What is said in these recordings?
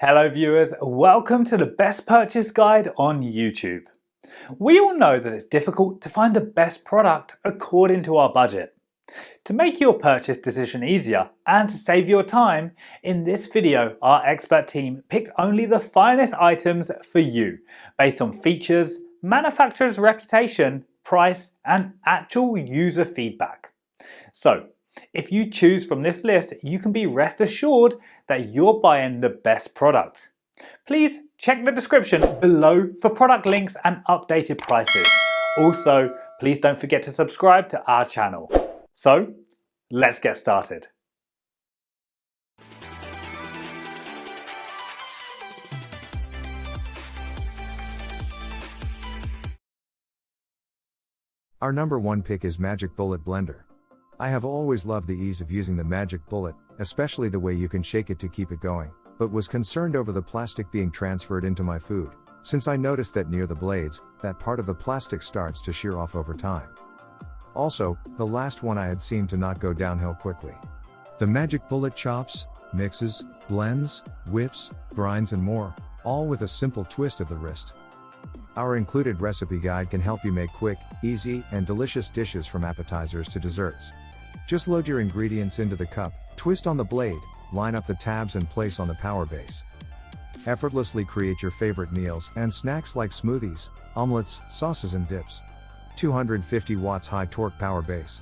Hello viewers, welcome to the best purchase guide on YouTube. We all know that it's difficult to find the best product according to our budget. To make your purchase decision easier and to save your time, in this video our expert team picked only the finest items for you based on features, manufacturer's reputation, price and actual user feedback. So, if you choose from this list, you can be rest assured that you're buying the best product. Please check the description below for product links and updated prices. Also, please don't forget to subscribe to our channel. So, let's get started. Our number one pick is Magic Bullet Blender. I have always loved the ease of using the Magic Bullet, especially the way you can shake it to keep it going, but was concerned over the plastic being transferred into my food, since I noticed that near the blades, that part of the plastic starts to shear off over time. Also, the last one I had seemed to not go downhill quickly. The Magic Bullet chops, mixes, blends, whips, grinds and more, all with a simple twist of the wrist. Our included recipe guide can help you make quick, easy, and delicious dishes from appetizers to desserts. Just load your ingredients into the cup, twist on the blade, line up the tabs and place on the power base. Effortlessly create your favorite meals and snacks like smoothies, omelets, sauces and dips. 250 watts high torque power base.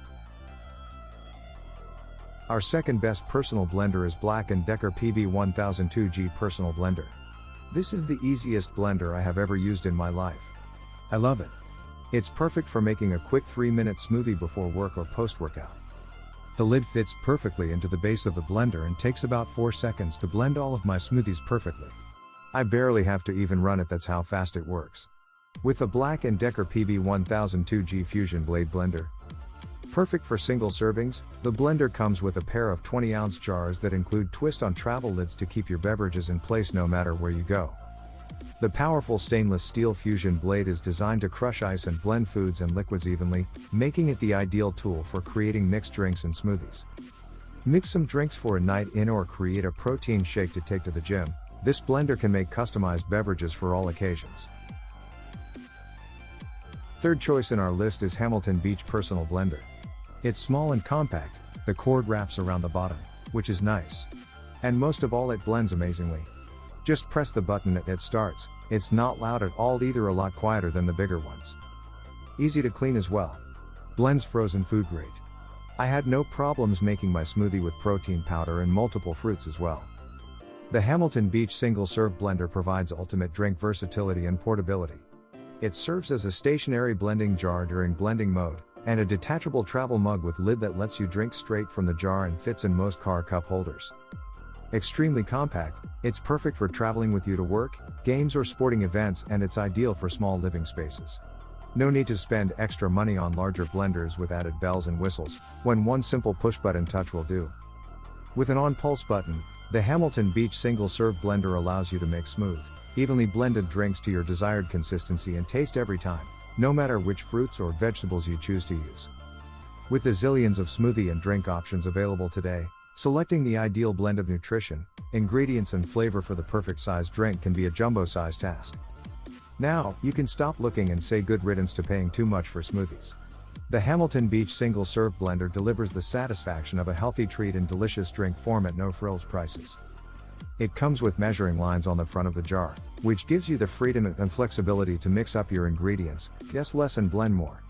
Our second best personal blender is Black & Decker PB1002G Personal Blender. This is the easiest blender I have ever used in my life. I love it. It's perfect for making a quick 3-minute smoothie before work or post-workout. The lid fits perfectly into the base of the blender and takes about 4 seconds to blend all of my smoothies perfectly. I barely have to even run it, that's how fast it works. With the Black & Decker PB1002G Fusion Blade Blender. Perfect for single servings, the blender comes with a pair of 20-ounce jars that include twist-on travel lids to keep your beverages in place no matter where you go. The powerful stainless steel Fusion blade is designed to crush ice and blend foods and liquids evenly, making it the ideal tool for creating mixed drinks and smoothies. Mix some drinks for a night in or create a protein shake to take to the gym. This blender can make customized beverages for all occasions. Third choice in our list is Hamilton Beach Personal Blender. It's small and compact, the cord wraps around the bottom, which is nice. And most of all, it blends amazingly. Just press the button and it starts. It's not loud at all either, a lot quieter than the bigger ones. Easy to clean as well. Blends frozen food great. I had no problems making my smoothie with protein powder and multiple fruits as well. The Hamilton Beach Single Serve Blender provides ultimate drink versatility and portability. It serves as a stationary blending jar during blending mode, and a detachable travel mug with lid that lets you drink straight from the jar and fits in most car cup holders. Extremely compact, it's perfect for traveling with you to work, games or sporting events, and it's ideal for small living spaces. No need to spend extra money on larger blenders with added bells and whistles, when one simple push-button touch will do. With an on-pulse button, the Hamilton Beach Single Serve Blender allows you to make smooth, evenly blended drinks to your desired consistency and taste every time, no matter which fruits or vegetables you choose to use. With the zillions of smoothie and drink options available today, selecting the ideal blend of nutrition, ingredients and flavor for the perfect size drink can be a jumbo-sized task. Now, you can stop looking and say good riddance to paying too much for smoothies. The Hamilton Beach Single Serve Blender delivers the satisfaction of a healthy treat in delicious drink form at no frills prices. It comes with measuring lines on the front of the jar, which gives you the freedom and flexibility to mix up your ingredients, guess less and blend more.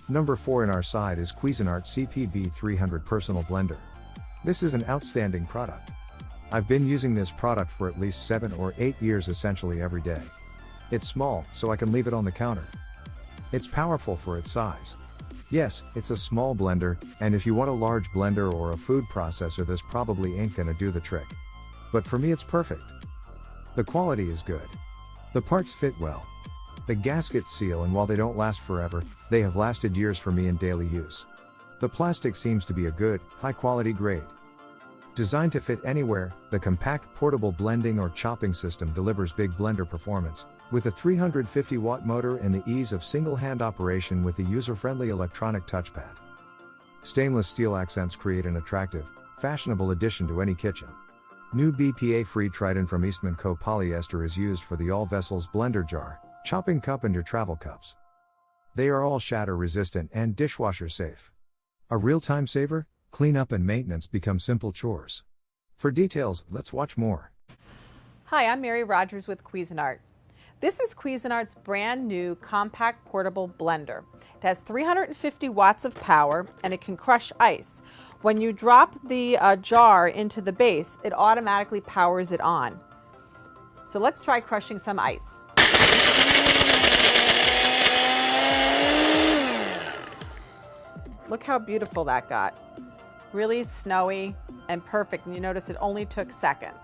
Number 4 in our side is Cuisinart CPB 300 Personal Blender. This is an outstanding product. I've been using this product for at least 7 or 8 years essentially every day. It's small, so I can leave it on the counter. It's powerful for its size. Yes, it's a small blender, and if you want a large blender or a food processor, this probably ain't gonna do the trick. But for me it's perfect. The quality is good. The parts fit well. The gaskets seal, and while they don't last forever, they have lasted years for me in daily use. The plastic seems to be a good, high-quality grade. Designed to fit anywhere, the compact portable blending or chopping system delivers big blender performance, with a 350-watt motor and the ease of single-hand operation with the user-friendly electronic touchpad. Stainless steel accents create an attractive, fashionable addition to any kitchen. New BPA-free Triton from Eastman Co. polyester is used for the all vessels blender jar, chopping cup and your travel cups. They are all shatter resistant and dishwasher safe. A real-time saver, cleanup and maintenance become simple chores. For details, let's watch more. Hi, I'm Mary Rogers with Cuisinart. This is Cuisinart's brand new compact portable blender. It has 350 watts of power and it can crush ice. When you drop the jar into the base, it automatically powers it on. So let's try crushing some ice. Look how beautiful that got. Really snowy and perfect, and you notice it only took seconds.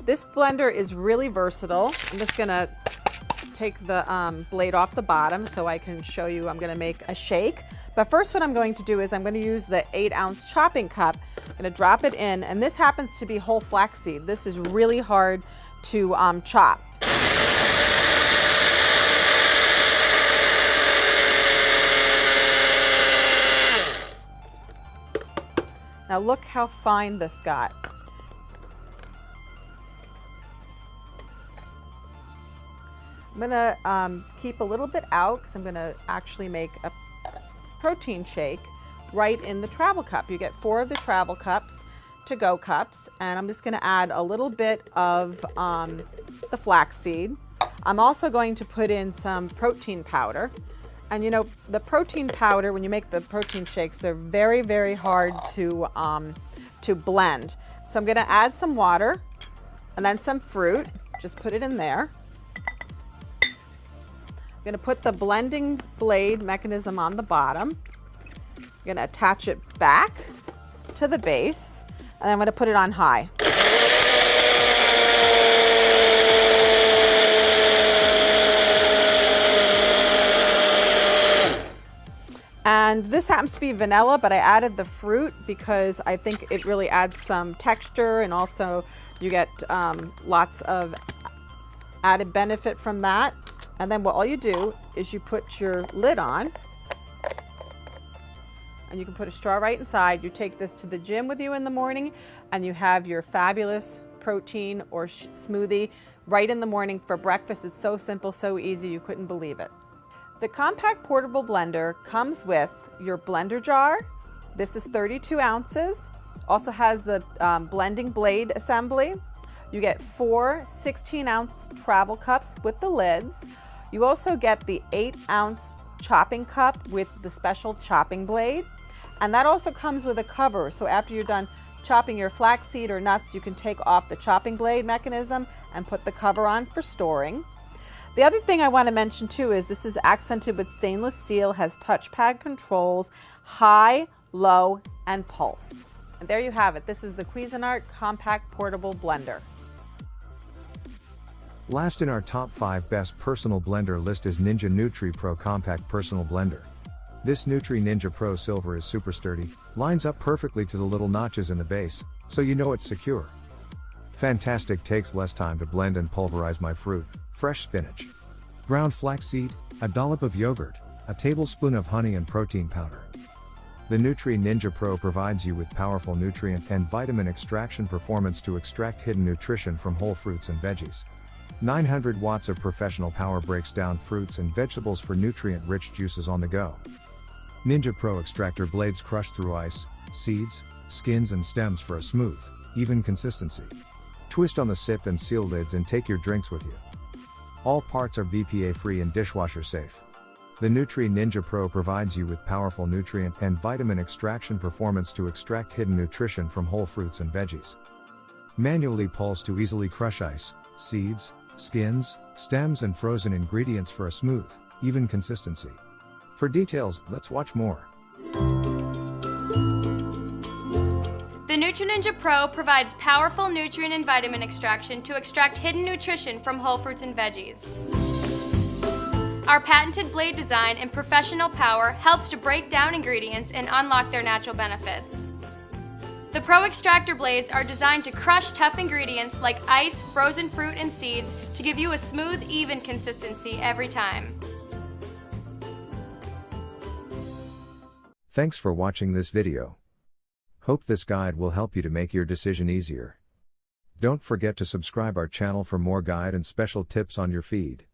This blender is really versatile. I'm just gonna take the blade off the bottom so I can show you. I'm gonna make a shake. But first what I'm going to do is I'm going to use the 8-ounce chopping cup. I'm going to drop it in, and this happens to be whole flaxseed. This is really hard to chop. Now look how fine this got. I'm going to keep a little bit out because I'm going to actually make a protein shake right in the travel cup. You get 4 of the travel cups, to-go cups, and I'm just going to add a little bit of the flaxseed. I'm also going to put in some protein powder. And you know, the protein powder, when you make the protein shakes, they're very, very hard to blend. So I'm going to add some water and then some fruit. Just put it in there. I'm going to put the blending blade mechanism on the bottom. I'm going to attach it back to the base, and I'm going to put it on high. And this happens to be vanilla, but I added the fruit because I think it really adds some texture, and also you get lots of added benefit from that. And then what all you do is you put your lid on, and you can put a straw right inside. You take this to the gym with you in the morning, and you have your fabulous protein or smoothie right in the morning for breakfast. It's so simple, so easy, you couldn't believe it. The compact portable blender comes with your blender jar. This is 32 ounces. Also has the blending blade assembly. You get 4 16-ounce travel cups with the lids. You also get the 8-ounce chopping cup with the special chopping blade. And that also comes with a cover. So after you're done chopping your flaxseed or nuts, you can take off the chopping blade mechanism and put the cover on for storing. The other thing I want to mention too is this is accented with stainless steel, has touchpad controls, high, low, and pulse. And there you have it. This is the Cuisinart Compact Portable Blender. Last in our top 5 best personal blender list is Ninja Nutri Pro Compact Personal Blender. This Nutri Ninja Pro Silver is super sturdy, lines up perfectly to the little notches in the base, so you know it's secure. Fantastic, takes less time to blend and pulverize my fruit, fresh spinach, ground flaxseed, a dollop of yogurt, a tablespoon of honey and protein powder. The Nutri Ninja Pro provides you with powerful nutrient and vitamin extraction performance to extract hidden nutrition from whole fruits and veggies. 900 watts of professional power breaks down fruits and vegetables for nutrient-rich juices on the go. Ninja Pro extractor blades crush through ice, seeds, skins and stems for a smooth, even consistency. Twist on the sip and seal lids and take your drinks with you. All parts are BPA-free and dishwasher safe. The Nutri Ninja Pro provides you with powerful nutrient and vitamin extraction performance to extract hidden nutrition from whole fruits and veggies. Manually pulse to easily crush ice, seeds, skins, stems and frozen ingredients for a smooth, even consistency. For details, let's watch more. The Nutri Ninja Pro provides powerful nutrient and vitamin extraction to extract hidden nutrition from whole fruits and veggies. Our patented blade design and professional power helps to break down ingredients and unlock their natural benefits. The Pro extractor blades are designed to crush tough ingredients like ice, frozen fruit, and seeds to give you a smooth, even consistency every time. Thanks for watching this video. Hope this guide will help you to make your decision easier. Don't forget to subscribe our channel for more guide and special tips on your feed.